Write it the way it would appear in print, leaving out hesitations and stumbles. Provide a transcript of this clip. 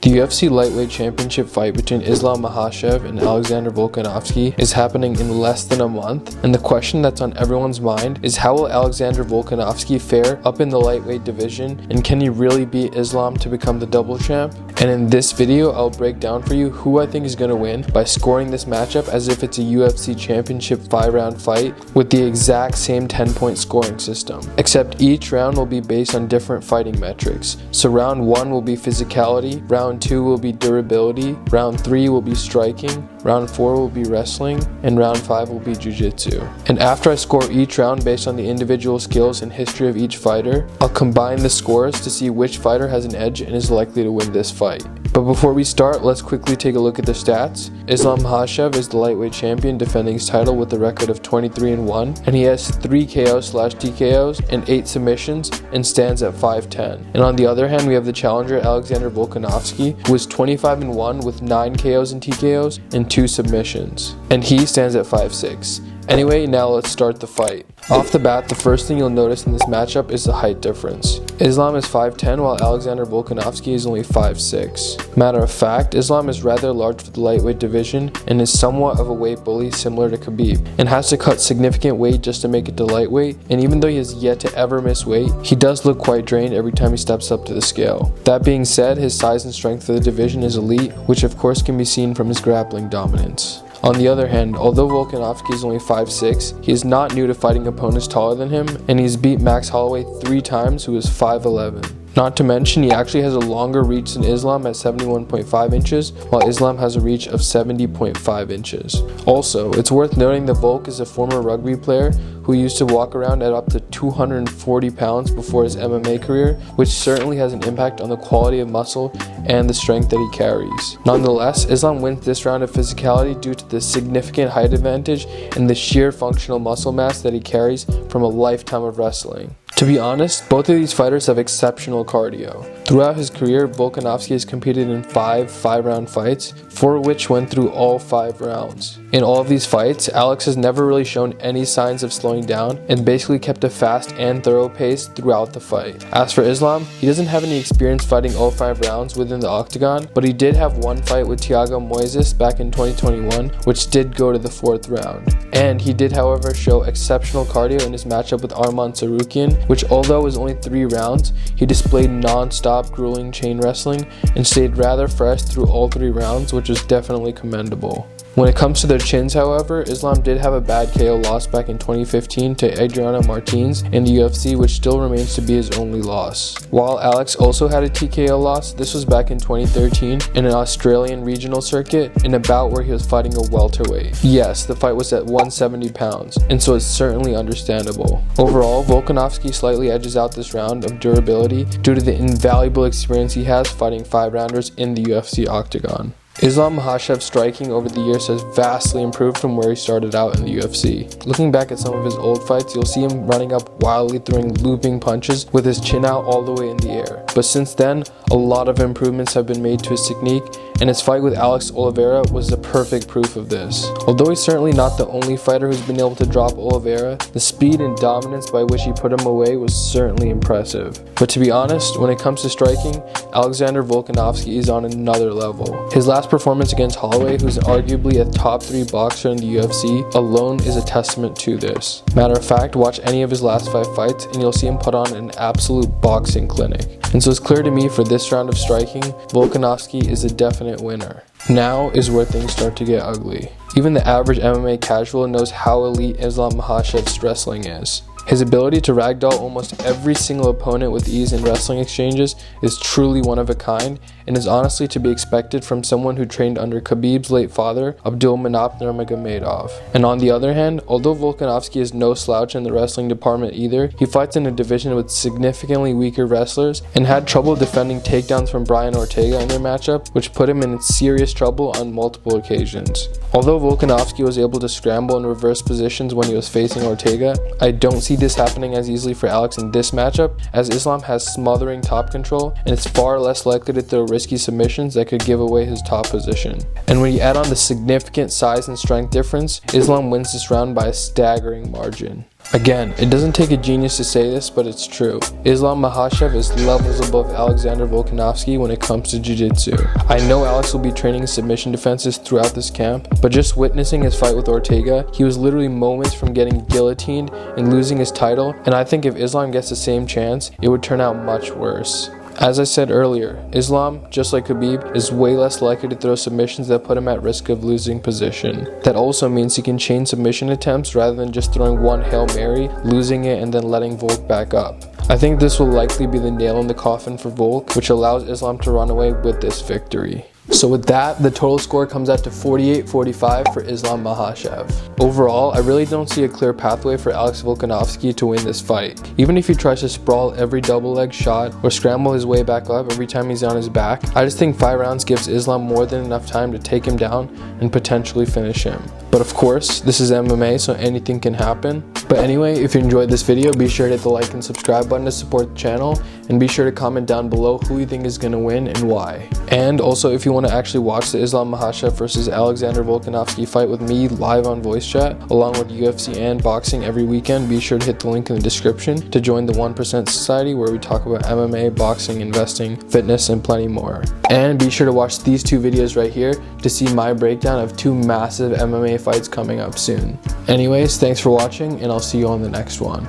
The UFC Lightweight Championship fight between Islam Makhachev and Alexander Volkanovski is happening in less than a month, and the question that's on everyone's mind is how will Alexander Volkanovski fare up in the lightweight division, and can he really beat Islam to become the double champ? And in this video, I'll break down for you who I think is going to win by scoring this matchup as if it's a UFC Championship 5-round fight with the exact same 10-point scoring system, except each round will be based on different fighting metrics. So round 1 will be physicality, round 2 will be durability, round 3 will be striking, round 4 will be wrestling, and round 5 will be Jiu Jitsu. And after I score each round based on the individual skills and history of each fighter, I'll combine the scores to see which fighter has an edge and is likely to win this fight. But before we start, let's quickly take a look at the stats. Islam Makhachev is the lightweight champion defending his title with a record of 23-1, and he has 3 KOs/TKOs and 8 submissions and stands at 5'10". And on the other hand, we have the challenger Alexander Volkanovski, who is 25-1 with 9 KOs and TKOs and 2 submissions, and he stands at 5'6". Anyway, now let's start the fight. Off the bat, the first thing you'll notice in this matchup is the height difference. Islam is 5'10", while Alexander Volkanovski is only 5'6". Matter of fact, Islam is rather large for the lightweight division and is somewhat of a weight bully similar to Khabib, and has to cut significant weight just to make it to lightweight, and even though he has yet to ever miss weight, he does look quite drained every time he steps up to the scale. That being said, his size and strength for the division is elite, which of course can be seen from his grappling dominance. On the other hand, although Volkanovski is only 5'6", he is not new to fighting opponents taller than him, and he's beat Max Holloway 3 times, who is 5'11". Not to mention, he actually has a longer reach than Islam at 71.5 inches, while Islam has a reach of 70.5 inches. Also, it's worth noting that Volk is a former rugby player who used to walk around at up to 240 pounds before his MMA career, which certainly has an impact on the quality of muscle and the strength that he carries. Nonetheless, Islam wins this round of physicality due to the significant height advantage and the sheer functional muscle mass that he carries from a lifetime of wrestling. To be honest, both of these fighters have exceptional cardio. Throughout his career, Volkanovski has competed in 5-round fights, 4 of which went through all 5 rounds. In all of these fights, Alex has never really shown any signs of slowing down and basically kept a fast and thorough pace throughout the fight. As for Islam, he doesn't have any experience fighting all 5 rounds within the octagon, but he did have one fight with Thiago Moises back in 2021, which did go to the 4th round. And he did, however, show exceptional cardio in his matchup with Arman Tsarukyan, which although was only 3 rounds, he displayed non-stop grueling chain wrestling and stayed rather fresh through all 3 rounds, which was definitely commendable. When it comes to their chins, however, Islam did have a bad KO loss back in 2015 to Adriano Martins in the UFC, which still remains to be his only loss. While Alex also had a TKO loss, this was back in 2013 in an Australian regional circuit in a bout where he was fighting a welterweight. Yes, the fight was at 170 pounds, and so it's certainly understandable. Overall, Volkanovski slightly edges out this round of durability due to the invaluable experience he has fighting 5-rounders in the UFC octagon. Islam Makhachev's striking over the years has vastly improved from where he started out in the UFC. Looking back at some of his old fights, you'll see him running up wildly, throwing looping punches with his chin out all the way in the air. But since then, a lot of improvements have been made to his technique, and his fight with Alex Oliveira was the perfect proof of this. Although he's certainly not the only fighter who's been able to drop Oliveira, the speed and dominance by which he put him away was certainly impressive. But to be honest, when it comes to striking, Alexander Volkanovski is on another level. His last performance against Holloway, who's arguably a top 3 boxer in the UFC, alone is a testament to this. Matter of fact, watch any of his last 5 fights and you'll see him put on an absolute boxing clinic. And so it's clear to me for this round of striking, Volkanovski is a definite winner. Now is where things start to get ugly. Even the average MMA casual knows how elite Islam Makhachev's wrestling is. His ability to ragdoll almost every single opponent with ease in wrestling exchanges is truly one of a kind, and is honestly to be expected from someone who trained under Khabib's late father, Abdulmanap Nurmagomedov. And on the other hand, although Volkanovski is no slouch in the wrestling department either, he fights in a division with significantly weaker wrestlers and had trouble defending takedowns from Brian Ortega in their matchup, which put him in serious trouble on multiple occasions. Although Volkanovski was able to scramble and reverse positions when he was facing Ortega, I don't see this happening as easily for Alex in this matchup, as Islam has smothering top control and is far less likely to throw risky submissions that could give away his top position. And when you add on the significant size and strength difference, Islam wins this round by a staggering margin. Again, it doesn't take a genius to say this, but it's true. Islam Makhachev is levels above Alexander Volkanovski when it comes to Jiu Jitsu. I know Alex will be training submission defenses throughout this camp, but just witnessing his fight with Ortega, he was literally moments from getting guillotined and losing his title, and I think if Islam gets the same chance, it would turn out much worse. As I said earlier, Islam, just like Khabib, is way less likely to throw submissions that put him at risk of losing position. That also means he can chain submission attempts rather than just throwing one Hail Mary, losing it, and then letting Volk back up. I think this will likely be the nail in the coffin for Volk, which allows Islam to run away with this victory. So with that, the total score comes out to 48-45 for Islam Makhachev. Overall, I really don't see a clear pathway for Alex Volkanovski to win this fight. Even if he tries to sprawl every double leg shot or scramble his way back up every time he's on his back, I just think 5 rounds gives Islam more than enough time to take him down and potentially finish him. But of course, this is MMA, so anything can happen. But anyway, if you enjoyed this video, be sure to hit the like and subscribe button to support the channel, and be sure to comment down below who you think is going to win and why. And also, if you want to actually watch the Islam Makhachev versus Alexander Volkanovski fight with me live on voice chat, along with UFC and boxing every weekend, be sure to hit the link in the description to join the 1% Society, where we talk about MMA, boxing, investing, fitness, and plenty more. And be sure to watch these 2 videos right here to see my breakdown of 2 massive MMA fights coming up soon. Anyways, thanks for watching, and I'll see you on the next one.